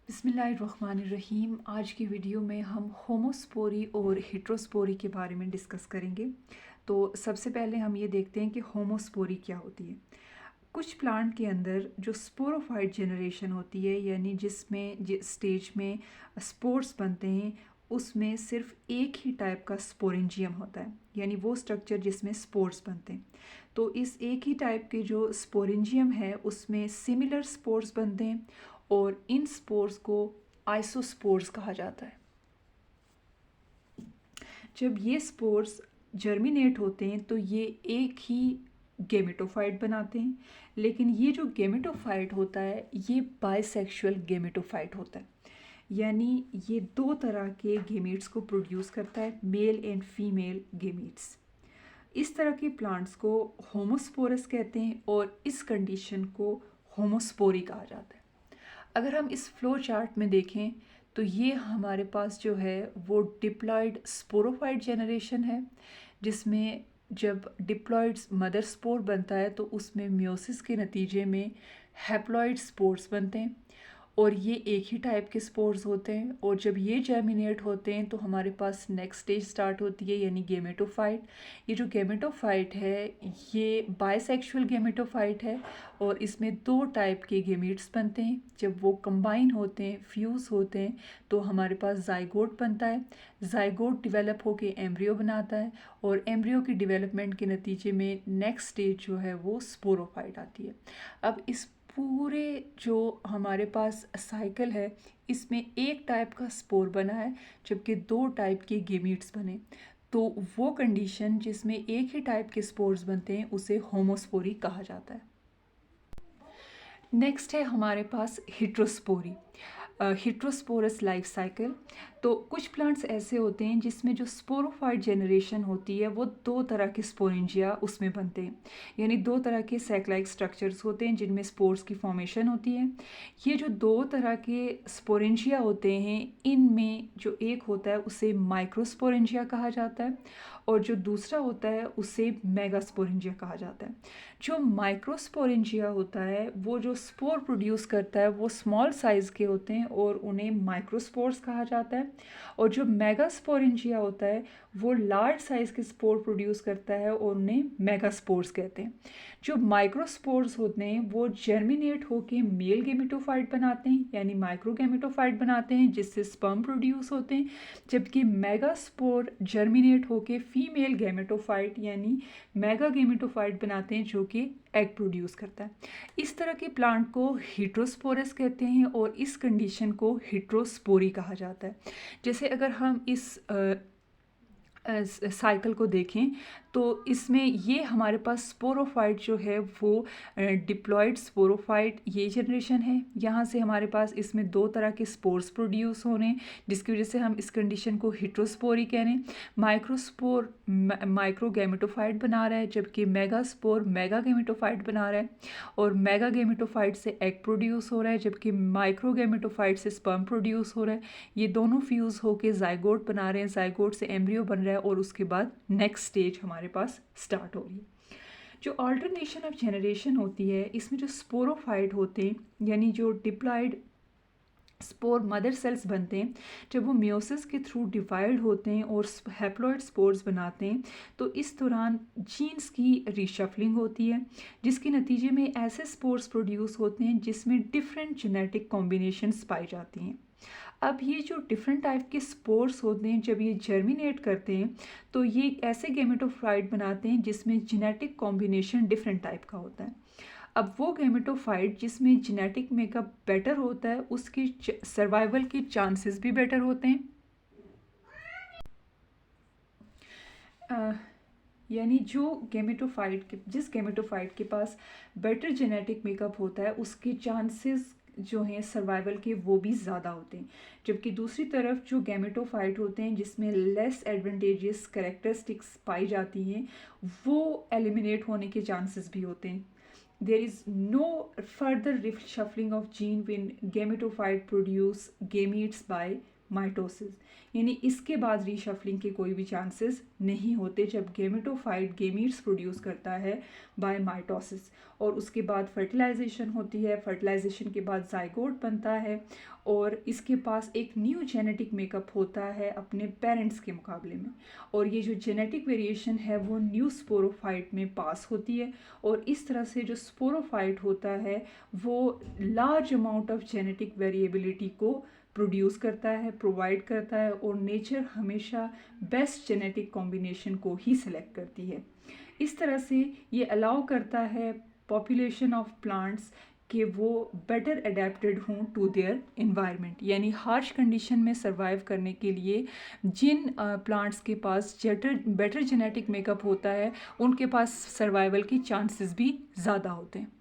बिस्मिल्लाहिर्रहमानिर्रहीम। आज की वीडियो में हम होमोस्पोरी और हेट्रोस्पोरी के बारे में डिस्कस करेंगे। तो सबसे पहले हम ये देखते हैं कि होमोस्पोरी क्या होती है। कुछ प्लांट के अंदर जो स्पोरोफाइट जनरेशन होती है, यानी जिसमें जिस स्टेज में स्पोर्स बनते हैं, उसमें सिर्फ एक ही टाइप का स्पोरेंजियम होता है, यानी वो स्ट्रक्चर जिसमें स्पोर्स बनते हैं। तो इस एक ही टाइप के जो स्पोरेंजियम है उसमें सिमिलर स्पोर्स बनते हैं और इन स्पोर्स को आइसोस्पोर्स कहा जाता है। जब ये स्पोर्स जर्मिनेट होते हैं तो ये एक ही गेमेटोफाइट बनाते हैं, लेकिन ये जो गेमेटोफाइट होता है ये बाइसेक्सुअल गेमेटोफाइट होता है, यानी ये दो तरह के गेमीट्स को प्रोड्यूस करता है, मेल एंड फीमेल गेमीट्स। इस तरह के प्लांट्स को होमोस्पोरस कहते हैं और इस कंडीशन को होमोस्पोरी कहा जाता है। अगर हम इस फ्लो चार्ट में देखें तो ये हमारे पास जो है वो डिप्लॉयड स्पोरोफाइट जनरेशन है, जिसमें जब डिप्लॉयड मदर स्पोर बनता है तो उसमें मियोसिस के नतीजे में हैप्लॉयड स्पोर्स बनते हैं और ये एक ही टाइप के स्पोर्स होते हैं। और जब ये जर्मिनेट होते हैं तो हमारे पास नेक्स्ट स्टेज स्टार्ट होती है, यानी गेमेटोफाइट। ये जो गेमेटोफाइट है ये बाइसेक्सुअल गेमेटोफाइट है और इसमें दो टाइप के गेमीट्स बनते हैं। जब वो कंबाइन होते हैं, फ्यूज़ होते हैं, तो हमारे पास जाइगोट बनता है। जाइगोट डिवेलप होके एम्ब्रियो बनाता है और एम्ब्रियो की डिवेलपमेंट के नतीजे में नेक्स्ट स्टेज जो है वो स्पोरोफाइट आती है। अब इस पूरे जो हमारे पास साइकिल है इसमें एक टाइप का स्पोर बना है जबकि दो टाइप के गेमीट्स बने, तो वो कंडीशन जिसमें एक ही टाइप के स्पोर्स बनते हैं उसे होमोस्पोरी कहा जाता है। नेक्स्ट है हमारे पास हिट्रोस्पोरी, हिट्रोस्पोरस लाइफ साइकिल। तो कुछ प्लांट्स ऐसे होते हैं जिसमें जो स्पोरोफाइट जनरेशन होती है वो दो तरह के स्पोरेंजिया उसमें बनते हैं, यानी दो तरह के सैक स्ट्रक्चर्स होते हैं जिनमें स्पोर्स की फॉर्मेशन होती है। ये जो दो तरह के स्पोरेंजिया होते हैं इनमें जो एक होता है उसे माइक्रोस्पोरेंजिया कहा जाता है और जो दूसरा होता है उसे मेगास्पोरेंजिया कहा जाता है। जो माइक्रोस्पोरेंजिया होता है वो जो स्पोर प्रोड्यूस करता है वो स्मॉल साइज़ के होते हैं और उन्हें माइक्रोस्पोर्स कहा जाता है, और जो मेगास्पोरेंजिया होता है वो लार्ज साइज़ के स्पोर प्रोड्यूस करता है और उन्हें मेगास्पोर्स कहते हैं। जो माइक्रोस्पोर्स होते हैं वो जर्मिनेट होकर मेल गेमेटोफाइट बनाते हैं, यानी माइक्रोगेमेटोफाइट बनाते हैं जिससे स्पर्म प्रोड्यूस होते हैं, जबकि मेगास्पोर जर्मिनेट होकर फीमेल गेमेटोफाइट यानी मेगा गेमेटोफाइट बनाते हैं जो कि एग प्रोड्यूस करता है। इस तरह के प्लांट को हिट्रोस्पोरस कहते हैं और इस कंडीशन को हिट्रोस्पोरी कहा जाता है। जैसे अगर हम इस साइकिल को देखें तो इसमें ये हमारे पास स्पोरोफाइट जो है वो डिप्लॉयड स्पोरोफाइट ये जनरेशन है। यहाँ से हमारे पास इसमें दो तरह के स्पोर्स प्रोड्यूस हो रहे हैं जिसकी वजह से हम इस कंडीशन को हिट्रोस्पोरी कह रहे हैं। माइक्रोस्पोर माइक्रोगेमेटोफाइट बना रहा है जबकि मेगास्पोर मेगागेमेटोफाइट बना रहा है, और मेगागेमेटोफाइट से एग प्रोड्यूस हो रहा है जबकि माइक्रोगेमेटोफाइट से स्पर्म प्रोड्यूस हो रहा है। ये दोनों फ्यूज़ होकर जाइगोट बना रहे हैं, जाइगोट से एम्ब्रियो बन रहा है और उसके बाद नेक्स्ट स्टेज हमारे पास स्टार्ट हो रही है। जो ऑल्टरनेशन ऑफ जनरेशन होती है इसमें जो स्पोरोफाइट होते हैं यानी जो डिप्लॉयड स्पोर मदर सेल्स बनते हैं, जब वो मियोसिस के थ्रू डिवाइड होते हैं और हैप्लॉइड स्पोर्स बनाते हैं तो इस दौरान जीन्स की रीशफलिंग होती है जिसके नतीजे में ऐसे स्पोर्स प्रोड्यूस होते हैं जिसमें डिफरेंट जेनेटिक कॉम्बिनेशंस पाई जाती हैं। अब ये जो डिफरेंट टाइप के स्पोर्स होते हैं जब ये जर्मिनेट करते हैं तो ये ऐसे गेमेटोफाइट बनाते हैं जिसमें जेनेटिक कॉम्बिनेशन डिफरेंट टाइप का होता है। अब वो गेमेटोफाइट जिसमें जेनेटिक मेकअप बेटर होता है उसकी सर्वाइवल के चांसेस भी बेटर होते हैं। यानी जो गेमेटोफाइट के जिस गेमेटोफाइट के पास बेटर जेनेटिक मेकअप होता है उसके चांसेस जो हैं सर्वाइवल के वो भी ज़्यादा होते हैं, जबकि दूसरी तरफ जो गेमेटोफाइट होते हैं जिसमें लेस एडवांटेजियस कैरेक्टरिस्टिक्स पाई जाती हैं वो एलिमिनेट होने के चांसेस भी होते हैं। There is no further reshuffling of gene when gametophyte produce gametes by mitosis, यानी इसके बाद रीशफलिंग के कोई भी चांसेस नहीं होते जब गेमेटोफाइट गेमीट्स प्रोड्यूस करता है बाय माइटोसिस। और उसके बाद फर्टिलाइजेशन होती है, फर्टिलाइजेशन के बाद जाइगोट बनता है और इसके पास एक न्यू जेनेटिक मेकअप होता है अपने पेरेंट्स के मुकाबले में, और ये जो जेनेटिक वेरिएशन है वो न्यू स्पोरोफाइट में पास होती है। और इस तरह से जो स्पोरोफाइट होता है वो large amount of genetic variability को प्रोड्यूस करता है, प्रोवाइड करता है, और नेचर हमेशा बेस्ट जेनेटिक कॉम्बिनेशन को ही सिलेक्ट करती है। इस तरह से ये अलाउ करता है पॉपुलेशन ऑफ प्लांट्स कि वो बेटर अडेप्टेड हों टू देयर इन्वायरमेंट, यानी हार्श कंडीशन में सर्वाइव करने के लिए जिन प्लांट्स के पास बेटर जेनेटिक मेकअप होता है उनके पास सर्वाइवल के चांसेस भी ज़्यादा होते हैं।